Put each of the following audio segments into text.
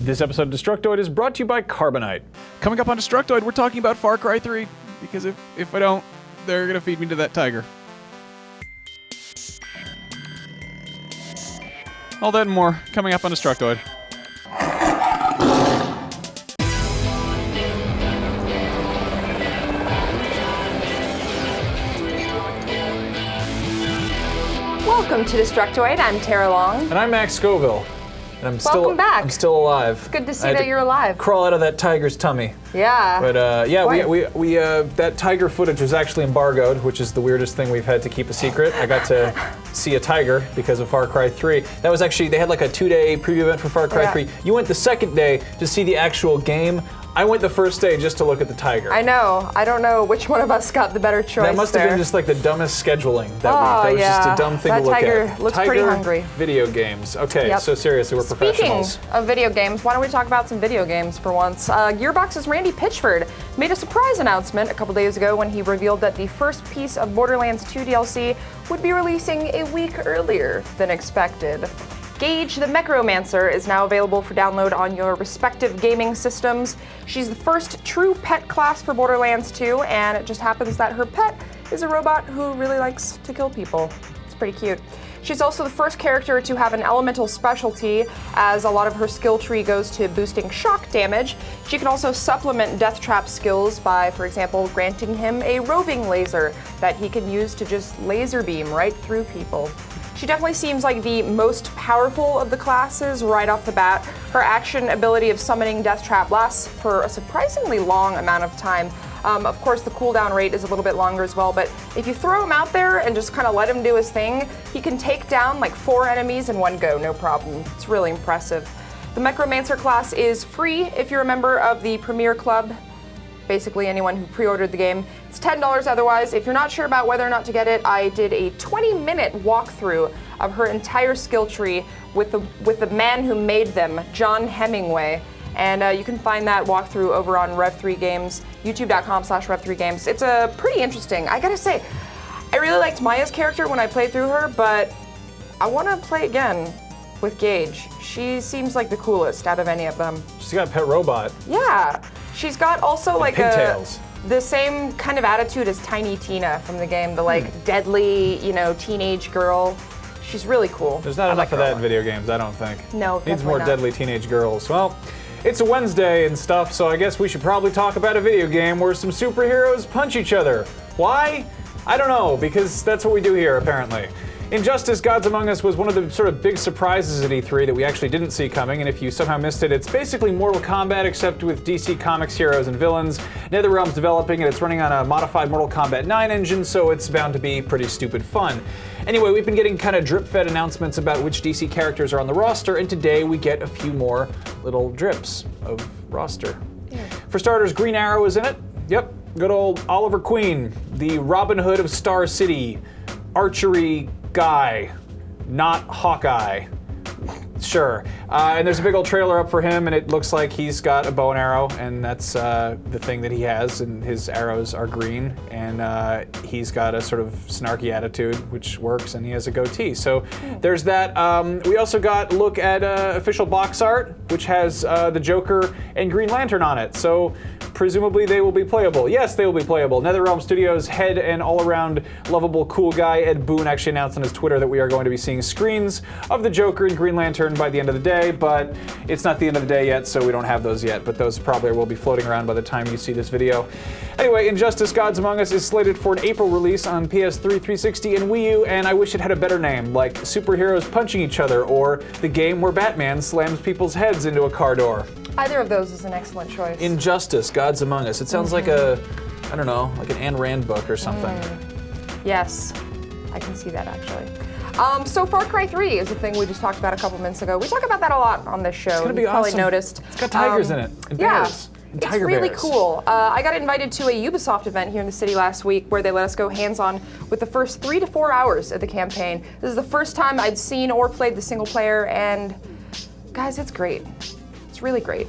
This episode of Destructoid is brought to you by Carbonite. Coming up on Destructoid, we're talking about Far Cry 3, because if I don't, they're going to feed me to that tiger. All that and more coming up on Destructoid. Welcome to Destructoid. I'm Tara Long. And I'm Max Scoville. And Welcome back. I'm still alive. It's good to see that you're alive. Crawl out of that tiger's tummy. Yeah. But we that tiger footage was actually embargoed, which is the weirdest thing we've had to keep a secret. I got to see a tiger because of Far Cry 3. That was actually, they had like a 2-day preview event for Far Cry 3. You went the second day to see the actual game. I went the first day just to look at the tiger. I know. I don't know which one of us got the better choice. That must have been just like the dumbest scheduling that week. That was just a dumb thing to look at. That tiger looks pretty hungry. Video games. Okay, so seriously, we're professionals. Speaking of video games, why don't we talk about some video games for once? Gearbox's Randy Pitchford made a surprise announcement a couple days ago when he revealed that the first piece of Borderlands 2 DLC would be releasing a week earlier than expected. Gage the Mechromancer is now available for download on your respective gaming systems. She's the first true pet class for Borderlands 2, and it just happens that her pet is a robot who really likes to kill people. It's pretty cute. She's also the first character to have an elemental specialty, as a lot of her skill tree goes to boosting shock damage. She can also supplement Death Trap skills by, for example, granting him a roving laser that he can use to just laser beam right through people. She definitely seems like the most powerful of the classes right off the bat. Her action ability of summoning Death Trap lasts for a surprisingly long amount of time. Of course, the cooldown rate is a little bit longer as well, but if you throw him out there and just kind of let him do his thing, he can take down like 4 enemies in one go, no problem. It's really impressive. The Mechromancer class is free if you're a member of the Premier Club. Basically anyone who pre-ordered the game. It's $10 otherwise. If you're not sure about whether or not to get it, I did a 20-minute walkthrough of her entire skill tree with the man who made them, John Hemingway. And you can find that walkthrough over on Rev3 Games, youtube.com/Rev3 Games. It's pretty interesting. I gotta say, I really liked Maya's character when I played through her, but I want to play again with Gage. She seems like the coolest out of any of them. She's got a pet robot. Yeah. She's got also like pigtails. The same kind of attitude as Tiny Tina from the game, the deadly, teenage girl. She's really cool. There's not enough of that in video games, I don't think. No, needs more deadly teenage girls. Well, it's a Wednesday and stuff, so I guess we should probably talk about a video game where some superheroes punch each other. Why? I don't know, because that's what we do here, apparently. Injustice: Gods Among Us was one of the sort of big surprises at E3 that we actually didn't see coming, and if you somehow missed it, it's basically Mortal Kombat except with DC Comics heroes and villains. NetherRealm's developing it, it's running on a modified Mortal Kombat 9 engine, so it's bound to be pretty stupid fun. Anyway, we've been getting kind of drip-fed announcements about which DC characters are on the roster, and today we get a few more little drips of roster. Yeah. For starters, Green Arrow is in it. Yep, good old Oliver Queen, the Robin Hood of Star City, archery guy, not Hawkeye. Sure. And there's a big old trailer up for him, and it looks like he's got a bow and arrow, and that's the thing that he has, and his arrows are green, and he's got a sort of snarky attitude, which works, and he has a goatee. So there's that. We also got a look at official box art, which has the Joker and Green Lantern on it. So presumably they will be playable. Yes, they will be playable. NetherRealm Studios head and all-around lovable cool guy Ed Boon actually announced on his Twitter that we are going to be seeing screens of the Joker and Green Lantern by the end of the day, but it's not the end of the day yet, so we don't have those yet, but those probably will be floating around by the time you see this video. Anyway, Injustice: Gods Among Us is slated for an April release on PS3, 360, and Wii U, and I wish it had a better name, like Superheroes Punching Each Other, or the game where Batman slams people's heads into a car door. Either of those is an excellent choice. Injustice: Gods Among Us. It sounds like a, I don't know, like an Ayn Rand book or something. Yes, I can see that actually. So Far Cry 3 is the thing we just talked about a couple minutes ago. We talk about that a lot on this show. It's gonna be awesome. Probably noticed. It's got tigers in it, and bears. And tiger it's really bears. cool. I got invited to a Ubisoft event here in the city last week where they let us go hands-on with the first 3 to 4 hours of the campaign. This is the first time I'd seen or played the single player, and guys, it's great. It's really great.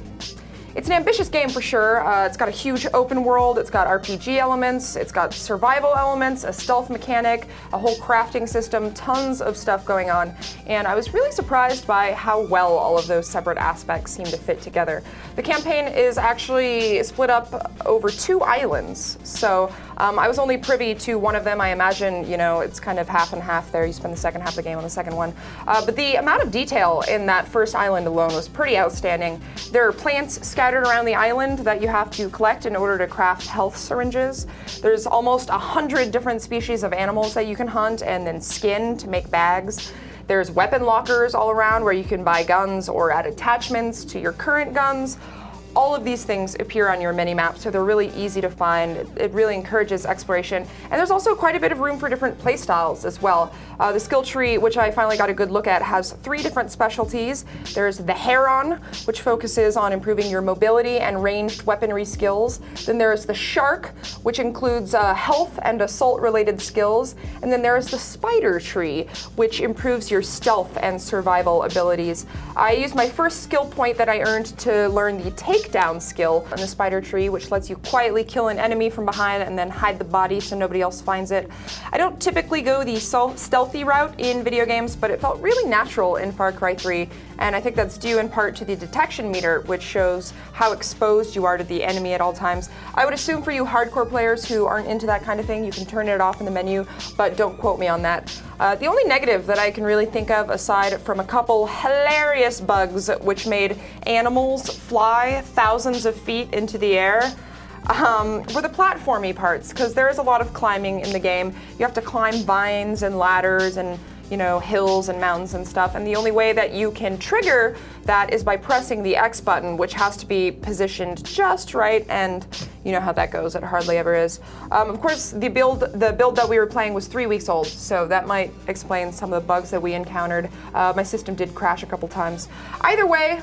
It's an ambitious game for sure. It's got a huge open world, it's got RPG elements, it's got survival elements, a stealth mechanic, a whole crafting system, tons of stuff going on. And I was really surprised by how well all of those separate aspects seem to fit together. The campaign is actually split up over 2 islands. So I was only privy to one of them. I imagine, it's kind of half and half there. You spend the second half of the game on the second one. But the amount of detail in that first island alone was pretty outstanding. There are plants scattered around the island that you have to collect in order to craft health syringes. There's almost 100 different species of animals that you can hunt and then skin to make bags. There's weapon lockers all around where you can buy guns or add attachments to your current guns. All of these things appear on your mini-map, so they're really easy to find. It really encourages exploration. And there's also quite a bit of room for different playstyles as well. The skill tree, which I finally got a good look at, has 3 different specialties. There's the Heron, which focuses on improving your mobility and ranged weaponry skills. Then there's the Shark, which includes health and assault-related skills. And then there's the Spider tree, which improves your stealth and survival abilities. I used my first skill point that I earned to learn the takedown skill on the Spider tree, which lets you quietly kill an enemy from behind and then hide the body so nobody else finds it. I don't typically go the stealthy route in video games, but it felt really natural in Far Cry 3, and I think that's due in part to the detection meter, which shows how exposed you are to the enemy at all times. I would assume for you hardcore players who aren't into that kind of thing, you can turn it off in the menu, but don't quote me on that. The only negative that I can really think of, aside from a couple hilarious bugs which made animals fly thousands of feet into the air, were the platformy parts, because there is a lot of climbing in the game. You have to climb vines and ladders and hills and mountains and stuff, and the only way that you can trigger that is by pressing the X button, which has to be positioned just right, and you know how that goes, it hardly ever is. Of course, the build that we were playing was 3 weeks old, so that might explain some of the bugs that we encountered. My system did crash a couple times. Either way,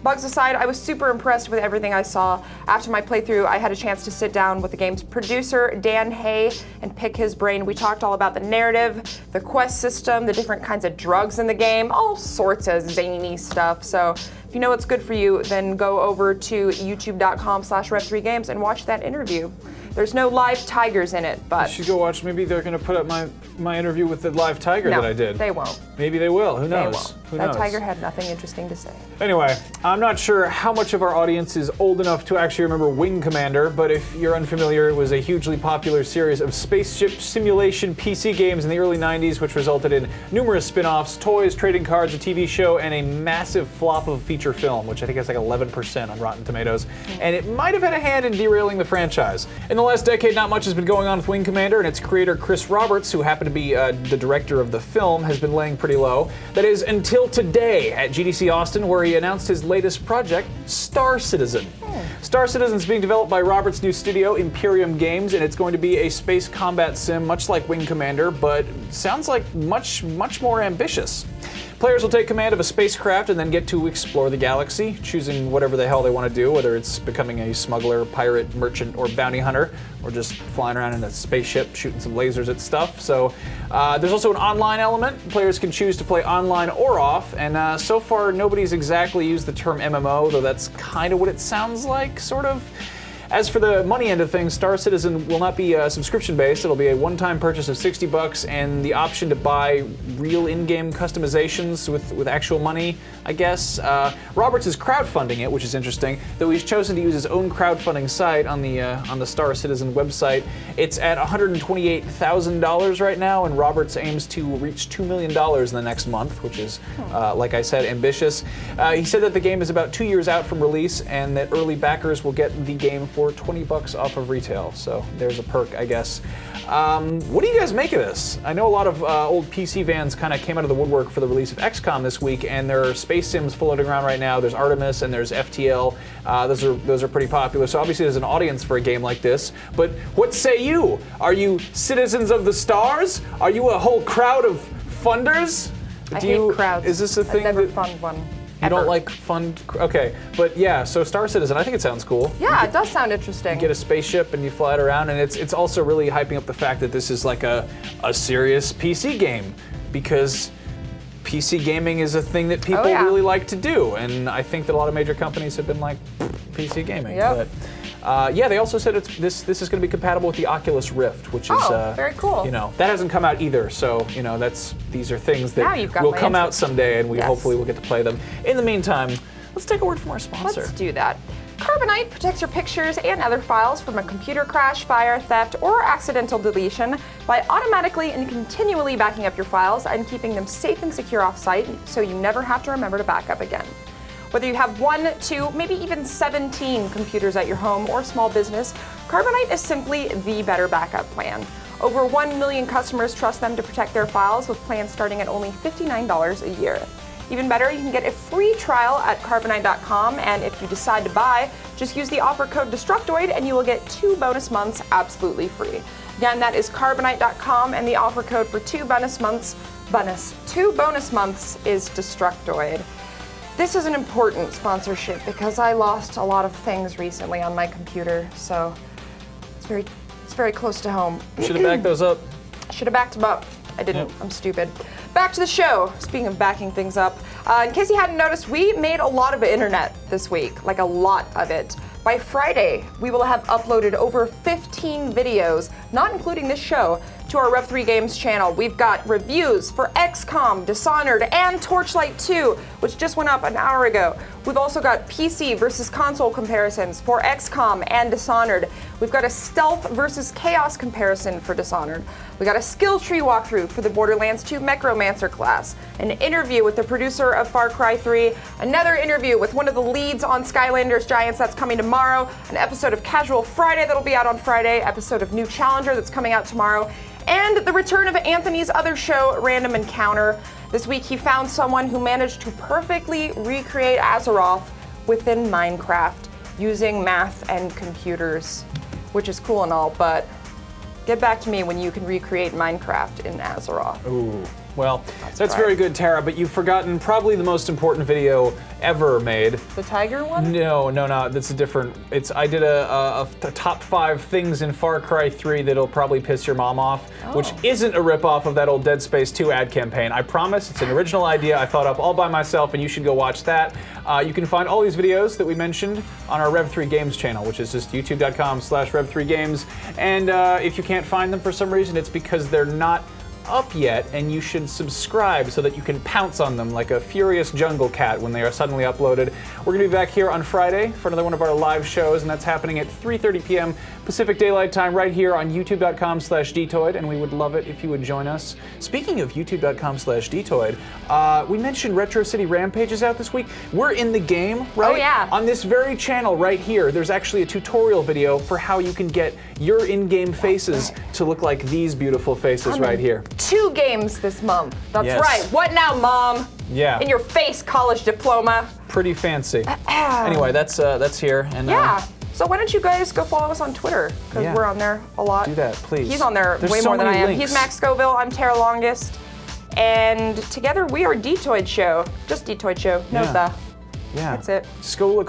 bugs aside, I was super impressed with everything I saw. After my playthrough, I had a chance to sit down with the game's producer, Dan Hay, and pick his brain. We talked all about the narrative, the quest system, the different kinds of drugs in the game, all sorts of zany stuff. So if you know what's good for you, then go over to youtube.com/rev3games and watch that interview. There's no live tigers in it, but... You should go watch. Maybe they're going to put up my interview with the live tiger that I did. They won't. Maybe they will. Who knows? They won't. Who that knows? tiger had nothing interesting to say. Anyway, I'm not sure how much of our audience is old enough to actually remember Wing Commander, but if you're unfamiliar, it was a hugely popular series of spaceship simulation PC games in the early 90s, which resulted in numerous spin-offs, toys, trading cards, a TV show, and a massive flop of a feature film, which I think has like 11% on Rotten Tomatoes. And it might have had a hand in derailing the franchise. In the last decade, not much has been going on with Wing Commander, and its creator Chris Roberts, who happened to be the director of the film, has been laying pretty low. That is, until today at GDC Austin, where he announced his latest project, Star Citizen. Star Citizen is being developed by Roberts' new studio, Imperium Games, and it's going to be a space combat sim, much like Wing Commander, but sounds like much more ambitious. Players will take command of a spacecraft and then get to explore the galaxy, choosing whatever the hell they want to do, whether it's becoming a smuggler, pirate, merchant, or bounty hunter, or just flying around in a spaceship shooting some lasers at stuff. So there's also an online element. Players can choose to play online or off, and so far nobody's exactly used the term MMO, though that's kind of what it sounds like, sort of. As for the money end of things, Star Citizen will not be subscription-based. It'll be a one-time purchase of $60 and the option to buy real in-game customizations with actual money, I guess. Roberts is crowdfunding it, which is interesting, though he's chosen to use his own crowdfunding site on the Star Citizen website. It's at $128,000 right now, and Roberts aims to reach $2 million in the next month, which is, like I said, ambitious. He said that the game is about 2 years out from release, and that early backers will get the game for $20 off of retail, so there's a perk, I guess. What do you guys make of this? I know a lot of old PC fans kind of came out of the woodwork for the release of XCOM this week, and there are space sims floating around right now. There's Artemis and there's FTL. Those are pretty popular, so obviously there's an audience for a game like this. But what say you? Are you citizens of the stars? Are you a whole crowd of funders? I hate crowds. Is this a thing? I've never funded one. You don't like fun? Okay, but yeah, so Star Citizen, I think it sounds cool. Yeah, it does sound interesting. You get a spaceship and you fly it around, and it's also really hyping up the fact that this is like a serious PC game, because PC gaming is a thing that people really like to do, and I think that a lot of major companies have been like, PC gaming. Yep. But yeah, they also said this is going to be compatible with the Oculus Rift, which is very cool. You know, that hasn't come out either, so you know these are things that will come out someday, and we hopefully will get to play them. In the meantime, let's take a word from our sponsor. Let's do that. Carbonite protects your pictures and other files from a computer crash, fire, theft, or accidental deletion by automatically and continually backing up your files and keeping them safe and secure off-site so you never have to remember to back up again. Whether you have 1, 2, maybe even 17 computers at your home or small business, Carbonite is simply the better backup plan. Over 1 million customers trust them to protect their files with plans starting at only $59 a year. Even better, you can get a free trial at Carbonite.com, and if you decide to buy, just use the offer code Destructoid and you will get 2 bonus months absolutely free. Again, that is Carbonite.com, and the offer code for 2 bonus months is Destructoid. This is an important sponsorship because I lost a lot of things recently on my computer, so it's very close to home. Should have backed those up. Should have backed them up. I didn't. I'm stupid. Back to the show. Speaking of backing things up, in case you hadn't noticed, we made a lot of internet this week, like a lot of it. By Friday, we will have uploaded over 15 videos, not including this show, to our Rev 3 Games channel. We've got reviews for XCOM, Dishonored, and Torchlight 2, which just went up an hour ago. We've also got PC versus console comparisons for XCOM and Dishonored. We've got a stealth versus chaos comparison for Dishonored. We got a skill tree walkthrough for the Borderlands 2 Mechromancer class, an interview with the producer of Far Cry 3, another interview with one of the leads on Skylanders Giants that's coming tomorrow, an episode of Casual Friday that'll be out on Friday, episode of New Challenger that's coming out tomorrow, and the return of Anthony's other show, Random Encounter. This week he found someone who managed to perfectly recreate Azeroth within Minecraft using math and computers, which is cool and all, but get back to me when you can recreate Minecraft in Azeroth. Ooh. Well, that's very good, Tara, but you've forgotten probably the most important video ever made. The tiger one? No, that's a different. I did a top 5 things in Far Cry 3 that'll probably piss your mom off, which isn't a ripoff of that old Dead Space 2 ad campaign. I promise, it's an original idea I thought up all by myself, and you should go watch that. You can find all these videos that we mentioned on our Rev 3 Games channel, which is just youtube.com/Rev3Games. And if you can't find them for some reason, it's because they're not up yet, and you should subscribe so that you can pounce on them like a furious jungle cat when they are suddenly uploaded. We're going to be back here on Friday for another one of our live shows, and that's happening at 3:30 p.m. Pacific Daylight Time right here on youtube.com/Dtoid, and we would love it if you would join us. Speaking of youtube.com/Dtoid, we mentioned Retro City Rampage is out this week. We're in the game, right? Oh, yeah. On this very channel right here, there's actually a tutorial video for how you can get your in-game faces to look like these beautiful faces right here. 2 games this month. That's Yes. right. What now, Mom? Yeah. In your face, college diploma. Pretty fancy. Anyway, that's here. And Yeah. So why don't you guys go follow us on Twitter? Because we're on there a lot. do that, please. He's on there There's way so more than I many am. links. He's Max Scoville. I'm Tara Longest. And together we are Dtoid Show. Just Dtoid Show. No Yeah. the. Yeah. That's it. Just go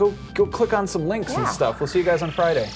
click on some links and Yeah. stuff. We'll see you guys on Friday.